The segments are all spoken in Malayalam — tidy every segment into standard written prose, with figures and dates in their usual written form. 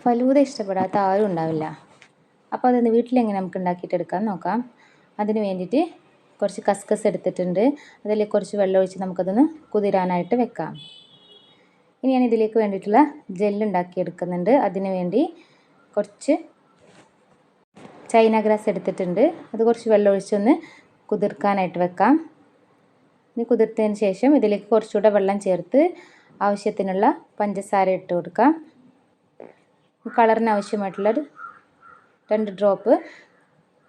ഫലൂദ ഇഷ്ടപ്പെടാത്ത ആരും ഉണ്ടാവില്ല. അപ്പോൾ അതൊന്ന് വീട്ടിലെങ്ങനെ നമുക്ക് ഉണ്ടാക്കിയിട്ടെടുക്കാൻ നോക്കാം. അതിന് വേണ്ടിയിട്ട് കുറച്ച് കസ്കസ് എടുത്തിട്ടുണ്ട്. അതിലേക്ക് കുറച്ച് വെള്ളം ഒഴിച്ച് നമുക്കതൊന്ന് കുതിരാനായിട്ട് വെക്കാം. ഇനി ഞാൻ ഇതിലേക്ക് വേണ്ടിയിട്ടുള്ള ജെല്ല് ഉണ്ടാക്കിയെടുക്കുന്നുണ്ട്. അതിന് വേണ്ടി കുറച്ച് ചൈന ഗ്രാസ് എടുത്തിട്ടുണ്ട്. അത് കുറച്ച് വെള്ളം ഒഴിച്ചൊന്ന് കുതിർക്കാനായിട്ട് വെക്കാം. ഇനി കുതിർത്തതിന് ശേഷം ഇതിലേക്ക് കുറച്ചുകൂടെ വെള്ളം ചേർത്ത് ആവശ്യത്തിനുള്ള പഞ്ചസാര ഇട്ട് കൊടുക്കാം. കളറിന് ആവശ്യമായിട്ടുള്ളൊരു 2 ഡ്രോപ്പ്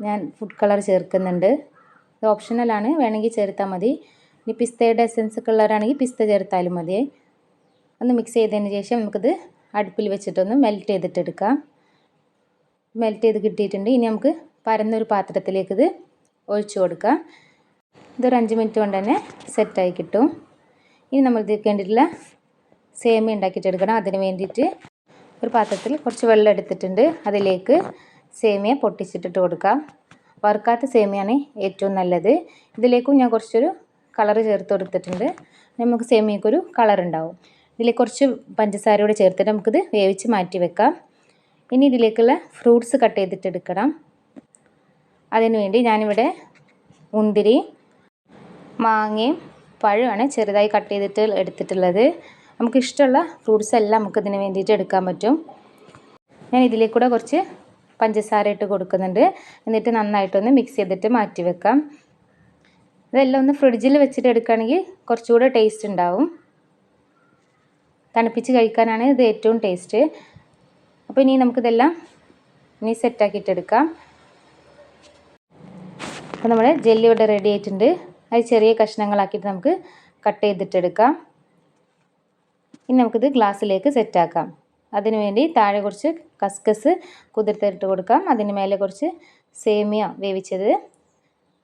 ഞാൻ ഫുഡ് കളർ ചേർക്കുന്നുണ്ട്. ഇത് ഓപ്ഷണലാണ്, വേണമെങ്കിൽ ചേർത്താൽ മതി. ഇനി പിസ്തയുടെ എസൻസ് ഒക്കെ ഉള്ളവരാണെങ്കിൽ പിസ്ത ചേർത്താലും മതി. ഒന്ന് മിക്സ് ചെയ്തതിന് ശേഷം നമുക്കിത് അടുപ്പിൽ വെച്ചിട്ടൊന്ന് മെൽറ്റ് ചെയ്തിട്ടെടുക്കാം. മെൽറ്റ് ചെയ്ത് കിട്ടിയിട്ടുണ്ട്. ഇനി നമുക്ക് പരന്നൊരു പാത്രത്തിലേക്ക് ഇത് ഒഴിച്ചു കൊടുക്കാം. ഇതൊരു 5 മിനിറ്റ് കൊണ്ട് തന്നെ സെറ്റായി കിട്ടും. ഇനി നമ്മൾ ഇതിലേക്ക് വേണ്ടിയിട്ടുള്ള സേമിയ ഉണ്ടാക്കിയിട്ടെടുക്കണം. അതിന് വേണ്ടിയിട്ട് ഒരു പാത്രത്തിൽ കുറച്ച് വെള്ളം എടുത്തിട്ടുണ്ട്. അതിലേക്ക് സേമിയ പൊട്ടിച്ചിട്ടിട്ട് കൊടുക്കാം. വറുക്കാത്ത സേമിയാണ് ഏറ്റവും നല്ലത്. ഇതിലേക്കും ഞാൻ കുറച്ചൊരു കളർ ചേർത്ത് കൊടുത്തിട്ടുണ്ട്. നമുക്ക് സേമിയക്കൊരു കളർ ഉണ്ടാവും. ഇതിലേക്ക് കുറച്ച് പഞ്ചസാര കൂടെ ചേർത്തിട്ട് നമുക്കിത് വേവിച്ച് മാറ്റി വെക്കാം. ഇനി ഇതിലേക്കുള്ള ഫ്രൂട്ട്സ് കട്ട് ചെയ്തിട്ടെടുക്കണം. അതിന് വേണ്ടി ഞാനിവിടെ മുന്തിരി, മാങ്ങയും പഴമാണ് ചെറുതായി കട്ട് ചെയ്തിട്ട് എടുത്തിട്ടുള്ളത്. നമുക്ക് ഇഷ്ടമുള്ള ഫ്രൂട്ട്സ് എല്ലാം നമുക്കിതിന് വേണ്ടിയിട്ട് എടുക്കാൻ പറ്റും. ഞാൻ ഇതിലേക്കൂടെ കുറച്ച് പഞ്ചസാര ഇട്ട് കൊടുക്കുന്നുണ്ട്. എന്നിട്ട് നന്നായിട്ടൊന്ന് മിക്സ് ചെയ്തിട്ട് മാറ്റി വെക്കാം. ഇതെല്ലാം ഒന്ന് ഫ്രിഡ്ജിൽ വെച്ചിട്ട് എടുക്കുകയാണെങ്കിൽ കുറച്ചുകൂടെ ടേസ്റ്റ് ഉണ്ടാവും. തണുപ്പിച്ച് കഴിക്കാനാണ് ഇത് ഏറ്റവും ടേസ്റ്റ്. അപ്പോൾ ഇനി നമുക്കിതെല്ലാം സെറ്റാക്കിയിട്ടെടുക്കാം. അപ്പോൾ നമ്മുടെ ജെല്ലി ഇവിടെ റെഡി ആയിട്ടുണ്ട്. അത് ചെറിയ കഷ്ണങ്ങളാക്കിയിട്ട് നമുക്ക് കട്ട് ചെയ്തിട്ടെടുക്കാം. ഇനി നമുക്കിത് ഗ്ലാസ്സിലേക്ക് സെറ്റാക്കാം. അതിന് വേണ്ടി താഴെ കുറച്ച് കസ്കസ് കുതിർത്തിട്ട് കൊടുക്കാം. അതിന് മേലെ കുറച്ച് സേമിയ വേവിച്ചത്,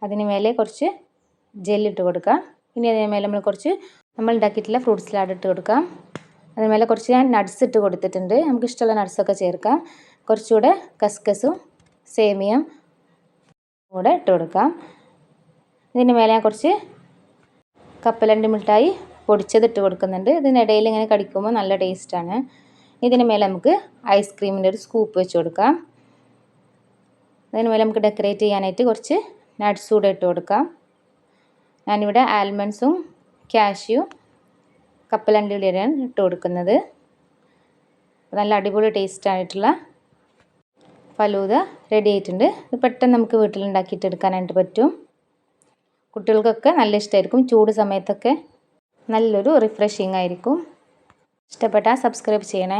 അതിന് മേലെ കുറച്ച് ജെല്ലിട്ട് കൊടുക്കാം. ഇനി അതിന് മേലെ നമ്മൾ ഉണ്ടാക്കിയിട്ടുള്ള ഫ്രൂട്ട് സലാഡ് ഇട്ട് കൊടുക്കാം. അതിന് മേലെ കുറച്ച് ഞാൻ നട്ട്സ് ഇട്ട് കൊടുത്തിട്ടുണ്ട്. നമുക്ക് ഇഷ്ടമുള്ള നട്ട്സൊക്കെ ചേർക്കാം. കുറച്ചുകൂടെ കസ്കസും സേമിയയും കൂടെ ഇട്ട് കൊടുക്കാം. ഇതിന് മേലെ ഞാൻ കുറച്ച് കപ്പലണ്ടി മിഠായി പൊടിച്ചതിട്ട് കൊടുക്കുന്നുണ്ട്. ഇതിനിടയിൽ ഇങ്ങനെ കടിക്കുമ്പോൾ നല്ല ടേസ്റ്റാണ്. ഇതിന് മേലെ നമുക്ക് ഐസ്ക്രീമിൻ്റെ ഒരു സ്കൂപ്പ് വെച്ച് കൊടുക്കാം. അതിന് മേലെ നമുക്ക് ഡെക്കറേറ്റ് ചെയ്യാനായിട്ട് കുറച്ച് നട്ട്സ് കൂടെ ഇട്ട് കൊടുക്കാം. ഞാനിവിടെ ആൽമണ്ട്സും കാഷ്യൂ കപ്പലണ്ടിയുടെയാണ് ഇട്ട് കൊടുക്കുന്നത്. നല്ല അടിപൊളി ടേസ്റ്റ് ആയിട്ടുള്ള ഫലൂദ റെഡി ആയിട്ടുണ്ട്. ഇത് പെട്ടെന്ന് നമുക്ക് വീട്ടിലുണ്ടാക്കിയിട്ട് എടുക്കാനായിട്ട് പറ്റും. കുട്ടികൾക്കൊക്കെ നല്ല ഇഷ്ടമായിരിക്കും. ചൂട് സമയത്തൊക്കെ നല്ലൊരു റിഫ്രഷിംഗ് ആയിരിക്കും. ഇഷ്ടപ്പെട്ടാൽ സബ്സ്ക്രൈബ് ചെയ്യണേ.